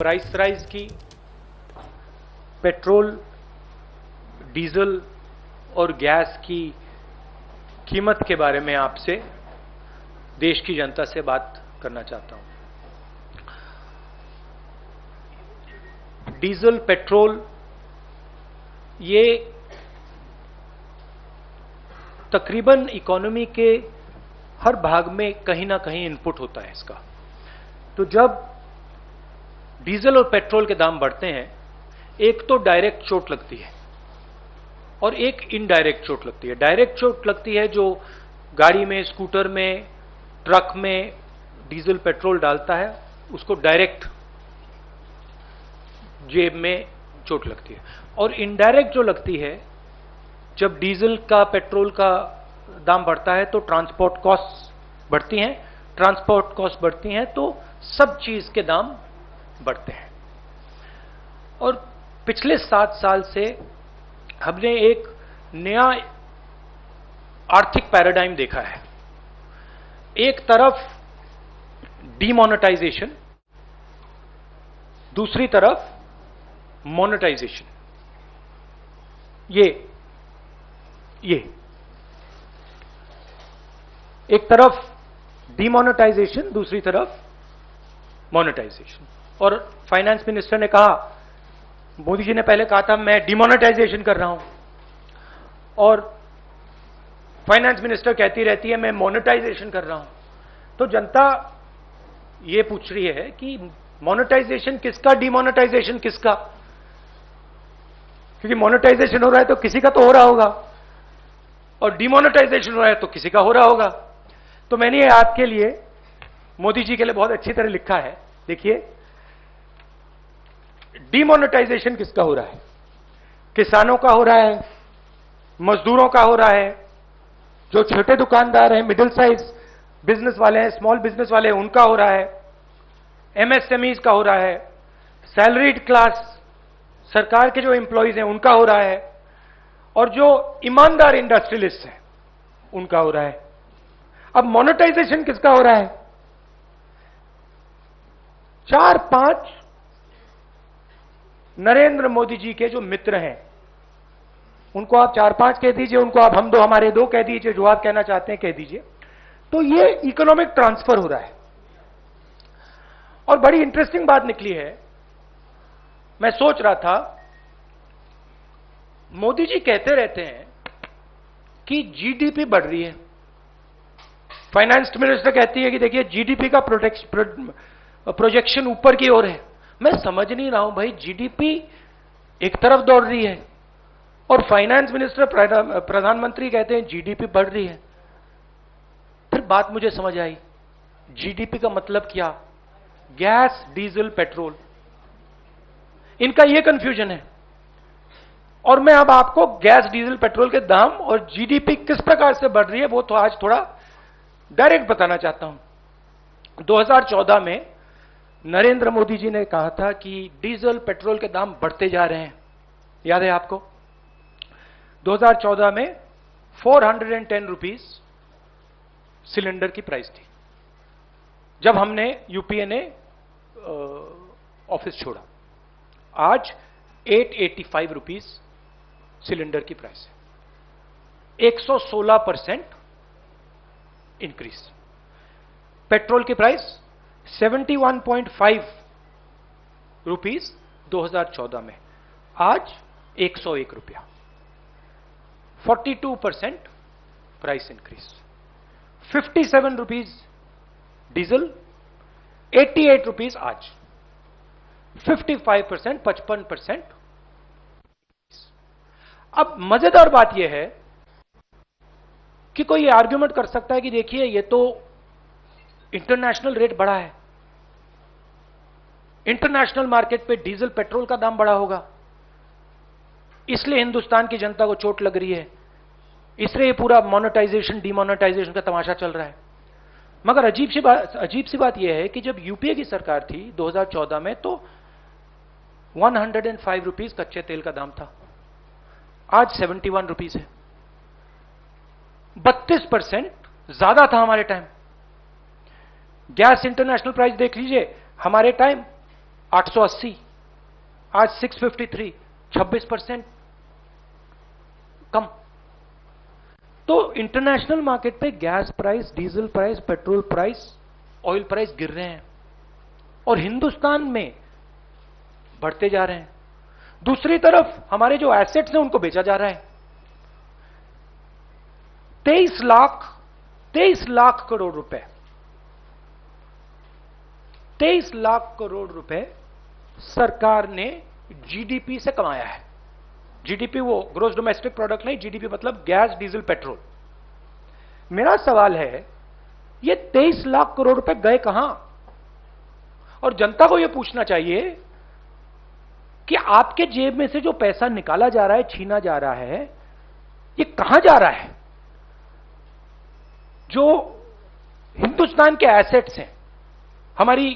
Price rise की petrol, diesel और gas की कीमत के बारे में आपसे देश की जनता से बात करना चाहता हूं। डीजल, पेट्रोल ये तकरीबन इकोनॉमी के हर भाग में कहीं ना कहीं इनपुट होता है इसका। तो जब डीजल और पेट्रोल के दाम बढ़ते हैं, एक तो डायरेक्ट चोट लगती है और एक इनडायरेक्ट चोट लगती है। डायरेक्ट चोट लगती है जो गाड़ी में, स्कूटर में, ट्रक में डीजल पेट्रोल डालता है, उसको डायरेक्ट जेब में चोट लगती है। और इनडायरेक्ट जो लगती है, जब डीजल का, पेट्रोल का दाम बढ़ता है तो ट्रांसपोर्ट कॉस्ट बढ़ती हैं। ट्रांसपोर्ट कॉस्ट बढ़ती हैं तो सब चीज के दाम बढ़ते हैं। और पिछले 7 साल से हमने एक नया आर्थिक पैराडाइम देखा है। एक तरफ डीमोनेटाइजेशन, दूसरी तरफ मोनेटाइजेशन। ये एक तरफ डीमोनेटाइजेशन, दूसरी तरफ मोनेटाइजेशन। और फाइनेंस मिनिस्टर ने कहा, मोदी जी ने पहले कहा था मैं डिमोनेटाइजेशन कर रहा हूं, और फाइनेंस मिनिस्टर कहती रहती है मैं मोनेटाइजेशन कर रहा हूं। तो जनता ये पूछ रही है कि मोनेटाइजेशन किसका, डिमोनेटाइजेशन किसका? क्योंकि मोनेटाइजेशन हो रहा है तो किसी का तो हो रहा होगा, और डिमोनेटाइजेशन हो रहा है तो किसी का हो रहा होगा। तो मैंने ये आपके लिए, मोदी जी के लिए बहुत अच्छी तरह लिखा है। देखिए, डिमोनेटाइजेशन किसका हो रहा है? किसानों का हो रहा है, मजदूरों का हो रहा है, जो छोटे दुकानदार हैं, मिडिल साइज बिजनेस वाले हैं, स्मॉल बिजनेस वाले हैं, उनका हो रहा है, एमएसएमईज का हो रहा है, सैलरीड क्लास, सरकार के जो एम्प्लॉइज हैं उनका हो रहा है, और जो ईमानदार इंडस्ट्रियलिस्ट हैं उनका हो रहा है। अब मोनेटाइजेशन किसका हो रहा है? 4-5 नरेंद्र मोदी जी के जो मित्र हैं, उनको आप 4-5 कह दीजिए, उनको आप हम दो हमारे दो कह दीजिए, जो आप कहना चाहते हैं कह दीजिए। तो ये इकोनॉमिक ट्रांसफर हो रहा है। और बड़ी इंटरेस्टिंग बात निकली है। मैं सोच रहा था, मोदी जी कहते रहते हैं कि जीडीपी बढ़ रही है, फाइनेंस मिनिस्टर कहती है कि देखिए जीडीपी का प्रोजेक्शन ऊपर की ओर है। मैं समझ नहीं रहा हूं भाई, जीडीपी एक तरफ दौड़ रही है और फाइनेंस मिनिस्टर, प्रधानमंत्री कहते हैं जीडीपी बढ़ रही है। फिर बात मुझे समझ आई, जीडीपी का मतलब क्या? गैस, डीजल, पेट्रोल, इनका यह कंफ्यूजन है। और मैं अब आपको गैस, डीजल, पेट्रोल के दाम और जीडीपी किस प्रकार से बढ़ रही है वो तो आज थोड़ा डायरेक्ट बताना चाहता हूं। 2014 में नरेंद्र मोदी जी ने कहा था कि डीजल, पेट्रोल के दाम बढ़ते जा रहे हैं, याद है आपको? 2014 में 410 रुपीज सिलेंडर की प्राइस थी जब हमने, यूपीए ने ऑफिस छोड़ा। आज 885 रुपीज सिलेंडर की प्राइस है, 116% इंक्रीज। पेट्रोल की प्राइस 71.5 रुपीज 2014 में, आज 101 रुपया, 42% price increase. 57 rupees diesel, 88 rupees आज, 55%, 55%। अब मजेदार बात यह है कि कोई ये आर्ग्यूमेंट कर सकता है कि देखिए ये तो इंटरनेशनल रेट बढ़ा है, इंटरनेशनल मार्केट पे डीजल, पेट्रोल का दाम बढ़ा होगा, इसलिए हिंदुस्तान की जनता को चोट लग रही है, इसलिए ये पूरा मोनेटाइजेशन, डिमोनेटाइजेशन का तमाशा चल रहा है। मगर अजीब सी बात यह है कि जब यूपीए की सरकार थी 2014 में, तो 105 रुपीज कच्चे तेल का दाम था, आज 71 रुपीज है, 32% ज्यादा था हमारे टाइम। गैस इंटरनेशनल प्राइस देख लीजिए, हमारे टाइम 880, आज 653, 26% कम। तो इंटरनेशनल मार्केट पे gas price, diesel price, petrol price, oil price गिर रहे हैं और हिंदुस्तान में बढ़ते जा रहे हैं। दूसरी तरफ हमारे जो एसेट्स हैं उनको बेचा जा रहा है। 23 लाख करोड़ रुपए, 23 लाख करोड़ रुपए सरकार ने जीडीपी से कमाया है। जीडीपी वो ग्रोस डोमेस्टिक प्रोडक्ट नहीं, जीडीपी मतलब गैस, डीजल, पेट्रोल। मेरा सवाल है ये 23 लाख करोड़ रुपए गए कहां? और जनता को यह पूछना चाहिए कि आपके जेब में से जो पैसा निकाला जा रहा है, छीना जा रहा है, ये कहां जा रहा है? जो हिंदुस्तान के एसेट्स हैं, हमारी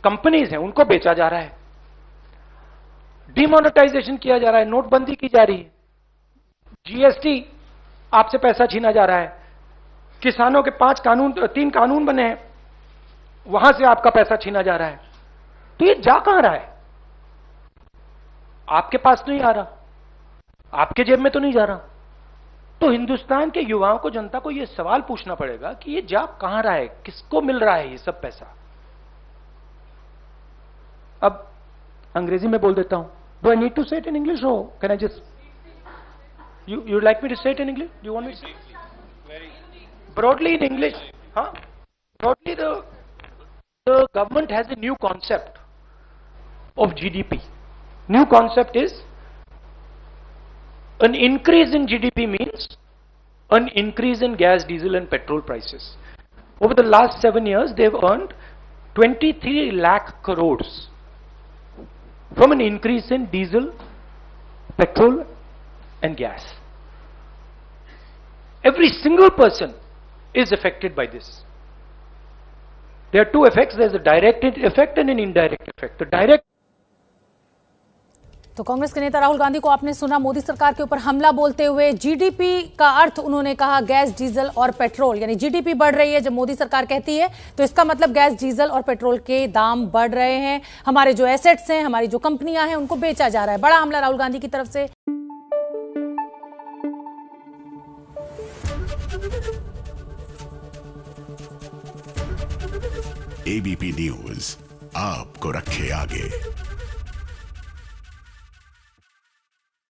कंपनीज हैं, उनको बेचा जा रहा है, डिमोनेटाइजेशन किया जा रहा है, नोटबंदी की जा रही है, जीएसटी आपसे पैसा छीना जा रहा है, किसानों के 3 कानून बने हैं, वहां से आपका पैसा छीना जा रहा है। तो ये जा कहां रहा है? आपके पास नहीं आ रहा, आपके जेब में तो नहीं जा रहा। तो हिंदुस्तान के युवाओं को, जनता को यह सवाल पूछना पड़ेगा कि ये जा कहां रहा है, किसको मिल रहा है ये सब पैसा? अब अंग्रेजी में बोल देता हूं। Do I need to say it in English और can I just you like me to say it in English? You want me to broadly in English? हाँ, broadly the government has a new concept of GDP. New concept is an increase in GDP means an increase in gas, diesel and petrol prices. Over the last 7 years, they've earned 23 lakh crores from an increase in diesel, petrol and gas. Every single person is affected by this. There are two effects. There's a direct effect and an indirect effect. The direct. तो कांग्रेस के नेता राहुल गांधी को आपने सुना मोदी सरकार के ऊपर हमला बोलते हुए। जीडीपी का अर्थ उन्होंने कहा गैस, डीजल और पेट्रोल, यानी जीडीपी बढ़ रही है जब मोदी सरकार कहती है तो इसका मतलब गैस, डीजल और पेट्रोल के दाम बढ़ रहे हैं, हमारे जो एसेट्स हैं, हमारी जो कंपनियां हैं, उनको बेचा जा रहा है। बड़ा हमला राहुल गांधी की तरफ से। एबीपी न्यूज आपको रखे आगे।